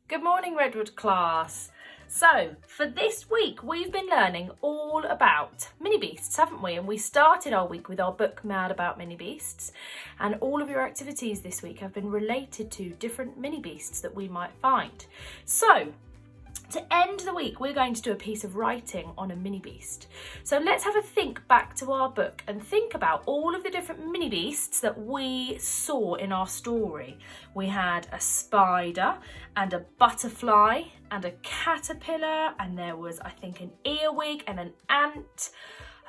Good morning, Redwood class. So, for this week, we've been learning all about Minibeasts, haven't we? And we started our week with our book, Mad About Minibeasts. And all of your activities this week have been related to different Minibeasts that we might find. So, to end the week, we're going to do a piece of writing on a Minibeast. So let's have a think back to our book and think about all of the different Minibeasts that we saw in our story. We had a spider and a butterfly and a caterpillar, and there was, I think, an earwig and an ant,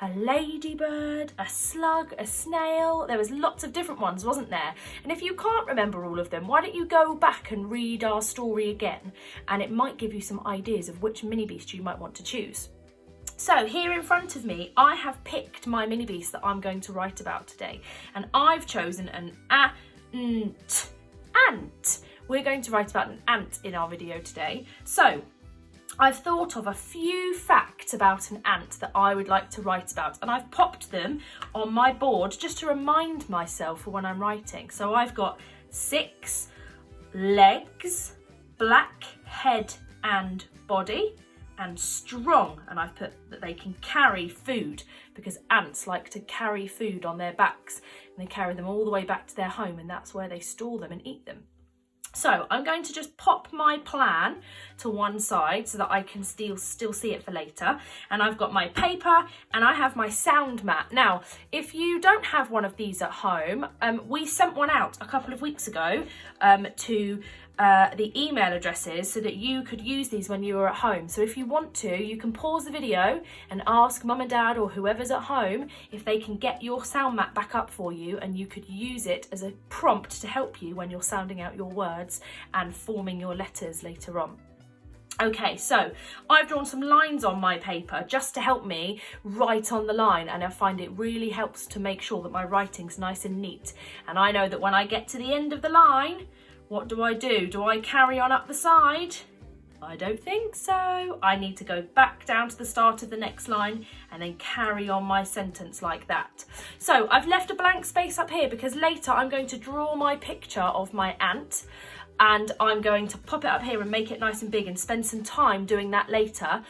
a ladybird, a slug, a snail. There was lots of different ones, wasn't there? And if you can't remember all of them, why don't you go back and read our story again? And it might give you some ideas of which Minibeast you might want to choose. So here in front of me, I have picked my Minibeast that I'm going to write about today. And I've chosen an ant. We're going to write about an ant in our video today. So I've thought of a few facts about an ant that I would like to write about, and I've popped them on my board just to remind myself for when I'm writing. So I've got 6 legs, black head and body, and strong, and I've put that they can carry food because ants like to carry food on their backs, and they carry them all the way back to their home, and that's where they store them and eat them. So I'm going to just pop my plan to one side so that I can still see it for later. And I've got my paper and I have my sound mat. Now, if you don't have one of these at home, we sent one out a couple of weeks ago to the email addresses so that you could use these when you were at home. So if you want to, you can pause the video and ask mum and dad or whoever's at home if they can get your sound mat back up for you, and you could use it as a prompt to help you when you're sounding out your words and forming your letters later on. Okay, so I've drawn some lines on my paper just to help me write on the line, and I find it really helps to make sure that my writing's nice and neat. And I know that when I get to the end of the line, what do? Do I carry on up the side? I don't think so. I need to go back down to the start of the next line and then carry on my sentence like that. So I've left a blank space up here because later I'm going to draw my picture of my ant, and I'm going to pop it up here and make it nice and big and spend some time doing that later,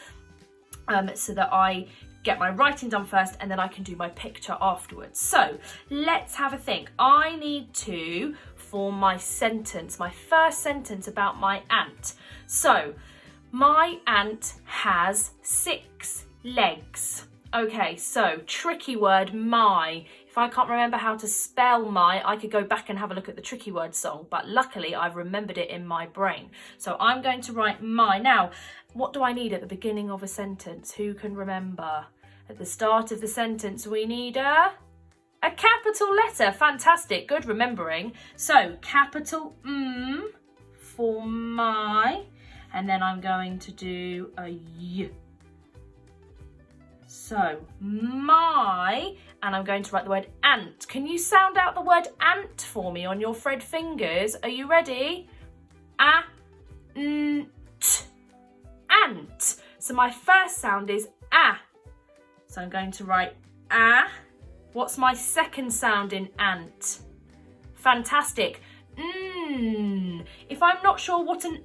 so that I get my writing done first and then I can do my picture afterwards. So let's have a think. I need to form my sentence, my first sentence about my ant. So my ant has 6 legs. Okay, so tricky word, my. If I can't remember how to spell my, I could go back and have a look at the tricky word song, but luckily I've remembered it in my brain. So I'm going to write my. Now, what do I need at the beginning of a sentence? Who can remember? At the start of the sentence, we need a capital letter. Fantastic, good remembering. So capital M for my, and then I'm going to do a Y. So my, and I'm going to write the word ant. Can you sound out the word ant for me on your Fred fingers? Are you ready? Ant. So my first sound is ah. So I'm going to write ah. What's my second sound in ant? Fantastic. If I'm not sure what an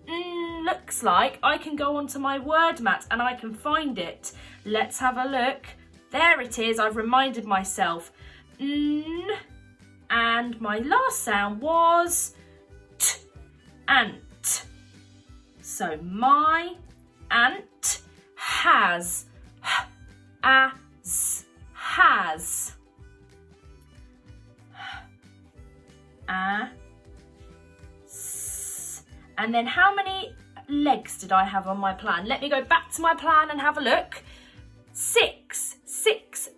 looks like, I can go onto my word mat and I can find it. Let's have a look. There it is. I've reminded myself. And my last sound was t, ant. So my ant has, has. And then how many legs did I have on my plan? Let me go back to my plan and have a look. 6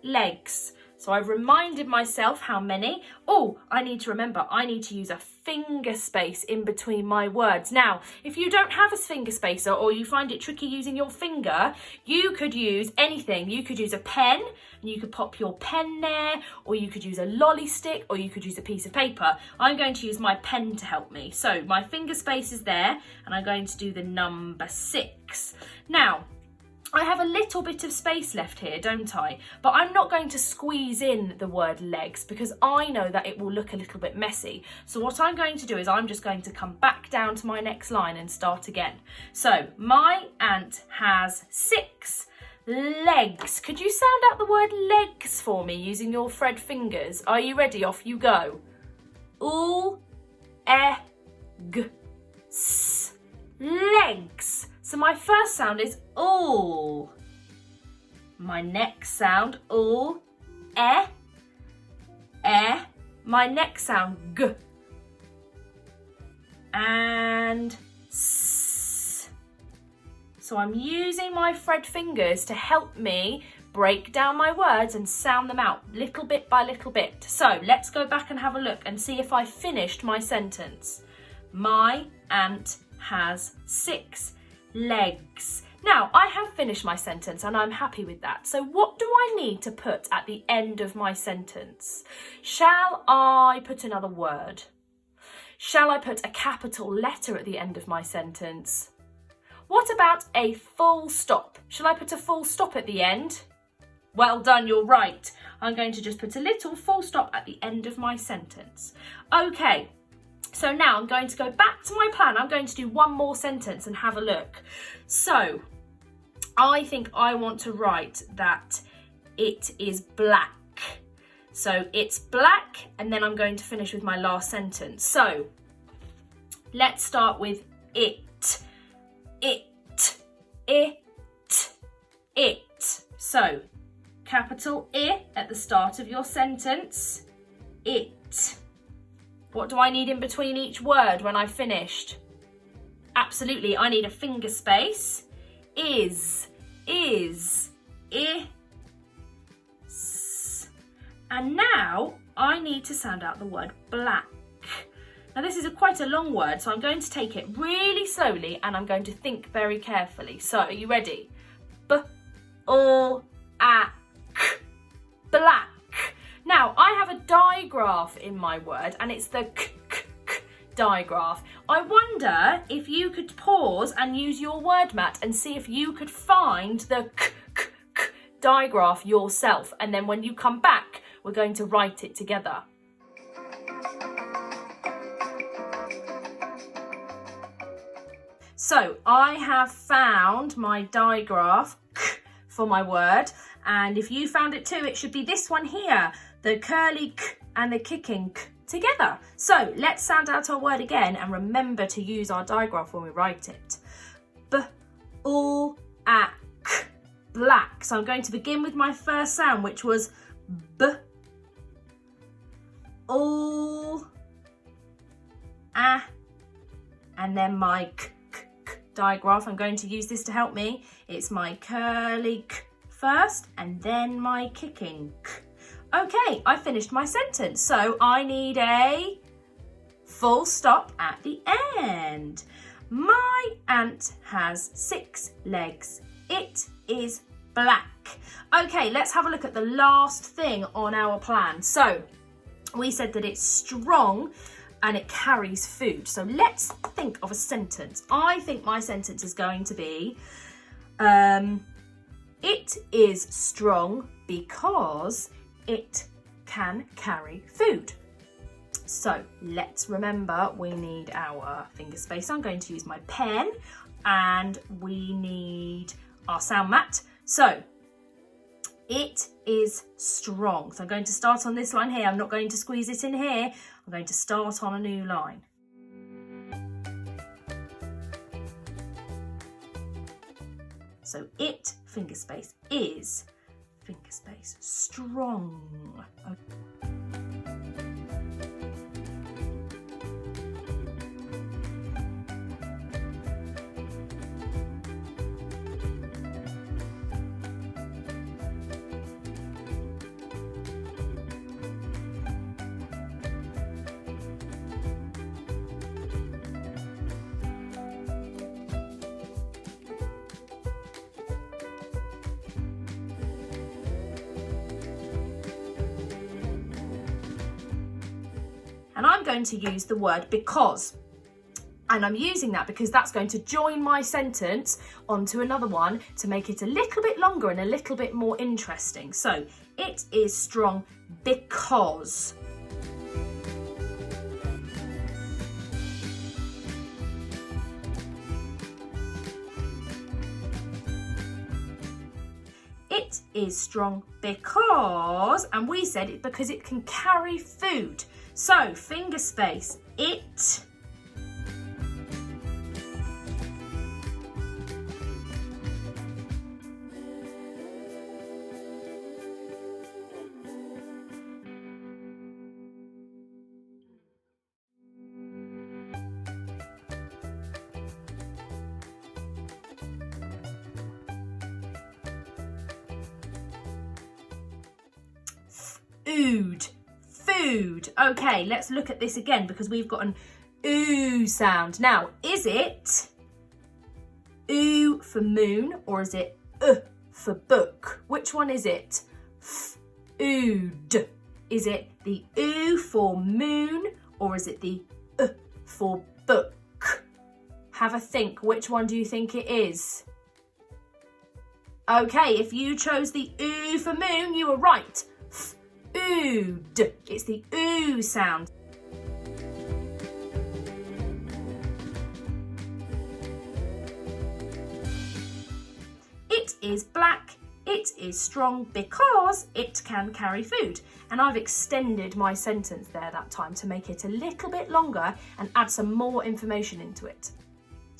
legs. So I've reminded myself how many. Oh, I need to remember, I need to use a finger space in between my words. Now, if you don't have a finger spacer or you find it tricky using your finger, you could use anything. You could use a pen and you could pop your pen there, or you could use a lolly stick, or you could use a piece of paper. I'm going to use my pen to help me. So my finger space is there and I'm going to do the number 6. Now, I have a little bit of space left here, don't I? But I'm not going to squeeze in the word legs because I know that it will look a little bit messy. So what I'm going to do is I'm just going to come back down to my next line and start again. So my ant has 6 legs. Could you sound out the word legs for me using your Fred fingers? Are you ready? Off you go. L-E-G-S. Legs. So my first sound is ooh. My next sound ooh, My next sound g. And s. So I'm using my Fred fingers to help me break down my words and sound them out little bit by little bit. So let's go back and have a look and see if I finished my sentence. My ant has 6 legs. Now, I have finished my sentence and I'm happy with that. So what do I need to put at the end of my sentence? Shall I put another word? Shall I put a capital letter at the end of my sentence? What about a full stop? Shall I put a full stop at the end? Well done, you're right. I'm going to just put a little full stop at the end of my sentence. Okay. So now I'm going to go back to my plan. I'm going to do one more sentence and have a look. So I think I want to write that it is black. So it's black, and then I'm going to finish with my last sentence. So let's start with it. It. So capital I at the start of your sentence. It. What do I need in between each word when I've finished? Absolutely, I need a finger space. Is, I, s. And now I need to sound out the word black. Now this is quite a long word, so I'm going to take it really slowly and I'm going to think very carefully. So, are you ready? B-O-A-K, black. Now, I have a digraph in my word, and it's the k digraph. I wonder if you could pause and use your word mat and see if you could find the k digraph yourself. And then when you come back, we're going to write it together. So, I have found my digraph for my word, and if you found it too, it should be this one here, the curly k and the kicking k together. So let's sound out our word again and remember to use our digraph when we write it. B-O-A-K, black. So I'm going to begin with my first sound, which was B-O-A, and then my k digraph. I'm going to use this to help me. It's my curly k first and then my kicking k. Okay, I finished my sentence. So I need a full stop at the end. My ant has 6 legs. It is black. Okay, let's have a look at the last thing on our plan. So we said that it's strong and it carries food. So let's think of a sentence. I think my sentence is going to be, it is strong because it can carry food. So let's remember we need our finger space. I'm going to use my pen and we need our sound mat. So it is strong. So I'm going to start on this line here. I'm not going to squeeze it in here. I'm going to start on a new line. So it, finger space, is, finger space, strong. Okay. And I'm going to use the word because. And I'm using that because that's going to join my sentence onto another one to make it a little bit longer and a little bit more interesting. So, it is strong because. It is strong because, and we said it because it can carry food. So, finger space, it. Food, food. Okay, let's look at this again because we've got an ooh sound. Now, is it ooh for moon or is it for book? Which one is it? Ood. Is it the ooh for moon or is it the for book? Have a think. Which one do you think it is? Okay, if you chose the ooh for moon, you were right. Ood. It's the ooh sound. It is black. It is strong because it can carry food. And I've extended my sentence there that time to make it a little bit longer and add some more information into it.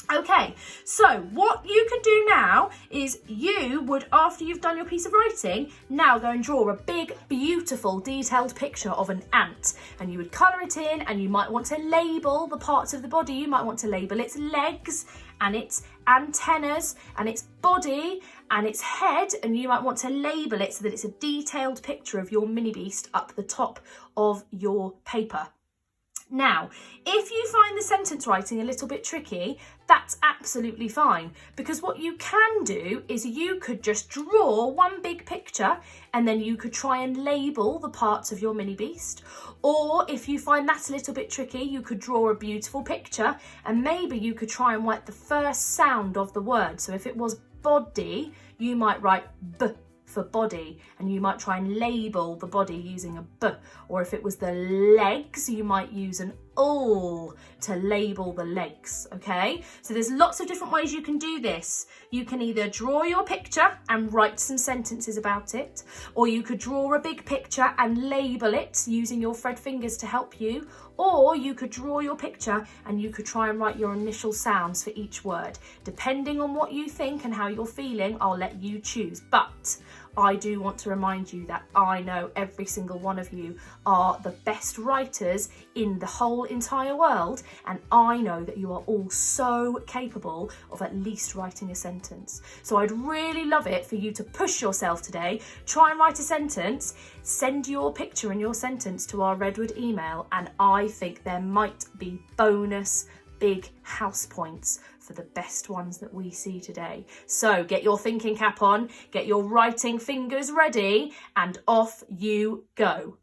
Okay, so what you can do now is you would, after you've done your piece of writing, now go and draw a big, beautiful, detailed picture of an ant. And you would colour it in and you might want to label the parts of the body. You might want to label its legs and its antennas and its body and its head. And you might want to label it so that it's a detailed picture of your mini beast up the top of your paper. Now, if you find the sentence writing a little bit tricky, that's absolutely fine, because what you can do is you could just draw one big picture and then you could try and label the parts of your mini beast. Or if you find that a little bit tricky, you could draw a beautiful picture and maybe you could try and write the first sound of the word. So if it was body, you might write B for body, and you might try and label the body using a B. Or if it was the legs, you might use an ul to label the legs, okay? So there's lots of different ways you can do this. You can either draw your picture and write some sentences about it, or you could draw a big picture and label it using your Fred fingers to help you, or you could draw your picture and you could try and write your initial sounds for each word. Depending on what you think and how you're feeling, I'll let you choose. But I do want to remind you that I know every single one of you are the best writers in the whole entire world, and I know that you are all so capable of at least writing a sentence. So I'd really love it for you to push yourself today, try and write a sentence, send your picture and your sentence to our Redwood email, and I think there might be bonus big house points for the best ones that we see today. So get your thinking cap on, get your writing fingers ready, and off you go.